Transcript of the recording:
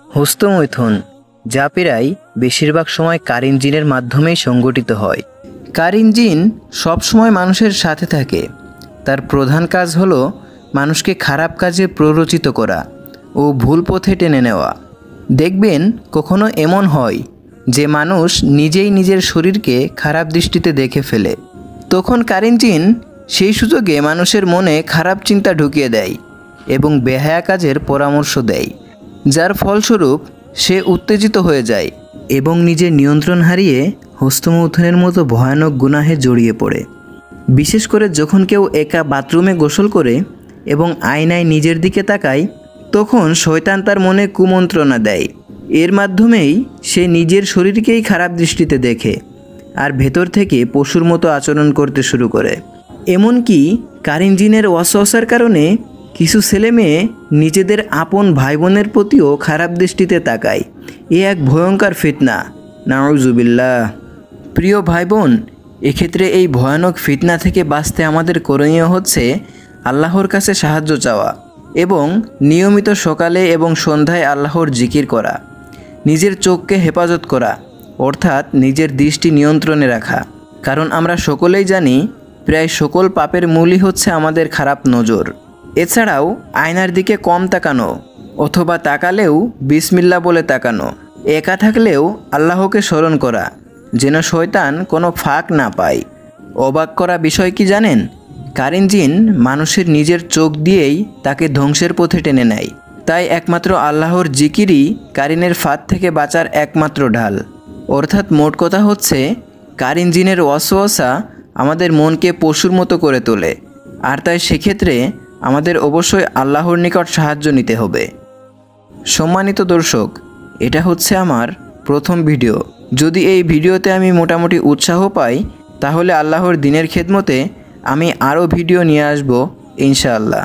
হস্তমৈথুন, যা প্রায় বেশিরভাগ সময় কারিন জিনের মাধ্যমেই সংগঠিত হয়। কারিন জিন সবসময় মানুষের সাথে থাকে। তার প্রধান কাজ হলো মানুষকে খারাপ কাজে প্ররোচিত করা ও ভুল পথে টেনে নেওয়া। দেখবেন কখনো এমন হয় যে মানুষ নিজেই নিজের শরীরকে খারাপ দৃষ্টিতে দেখে ফেলে। তখন কারিন জিন সেই সুযোগে মানুষের মনে খারাপ চিন্তা ঢুকিয়ে দেয় এবং বেহায়া কাজের পরামর্শ দেয়, যার ফলস্বরূপ সে উত্তেজিত হয়ে যায় এবং নিজের নিয়ন্ত্রণ হারিয়ে হস্তমৈথুনের মতো ভয়ানক গুনাহে জড়িয়ে পড়ে। বিশেষ করে যখন কেউ একা বাথরুমে গোসল করে এবং আয়নায় নিজের দিকে তাকায়, তখন শয়তান তার মনে কুমন্ত্রণা দেয়। এর মাধ্যমেই সে নিজের শরীরকেই খারাপ দৃষ্টিতে দেখে আর ভেতর থেকে পশুর মতো আচরণ করতে শুরু করে। এমনকি কারিন জিনের ওয়াসওয়াসার কারণে কিছু ছেলে মেয়ে নিজেদের আপন ভাই বোনের প্রতিও খারাপ দৃষ্টিতে তাকায়। এ এক ভয়ঙ্কর ফিতনা, নাউজুবিল্লাহ। প্রিয় ভাই বোন, এক্ষেত্রে এই ভয়ানক ফিতনা থেকে বাঁচতে আমাদের করণীয় হচ্ছে আল্লাহর কাছে সাহায্য চাওয়া এবং নিয়মিত সকালে এবং সন্ধ্যায় আল্লাহর জিকির করা, নিজের চোখকে হেফাজত করা অর্থাৎ নিজের দৃষ্টি নিয়ন্ত্রণে রাখা। কারণ আমরা সকলেই জানি প্রায় সকল পাপের মূলই হচ্ছে আমাদের খারাপ নজর। এছাড়াও আয়নার দিকে কম তাকানো অথবা তাকালেও বিসমিল্লাহ বলে তাকানো, একা থাকলেও আল্লাহকে স্মরণ করা যেন শয়তান কোনো ফাঁক না পায়। অবাক করা বিষয় কি জানেন? কারিন জিন মানুষের নিজের চোখ দিয়েই তাকে ধ্বংসের পথে টেনে নেয়। তাই একমাত্র আল্লাহর জিকিরই কারিনের ফাঁদ থেকে বাঁচার একমাত্র ঢাল। অর্থাৎ মোট কথা হচ্ছে কারিন জিনের ওয়াসওয়াসা আমাদের মনকে পশুর মতো করে তোলে, আর তাই সেক্ষেত্রে আমাদের অবশ্যই আল্লাহর নিকট সাহায্য নিতে হবে। সম্মানিত দর্শক, এটা হচ্ছে আমার প্রথম ভিডিও। যদি এই ভিডিওতে আমি মোটামুটি উৎসাহ পাই, তাহলে আল্লাহর দ্বীনের খেদমতে আমি আরও ভিডিও নিয়ে আসব ইনশাআল্লাহ।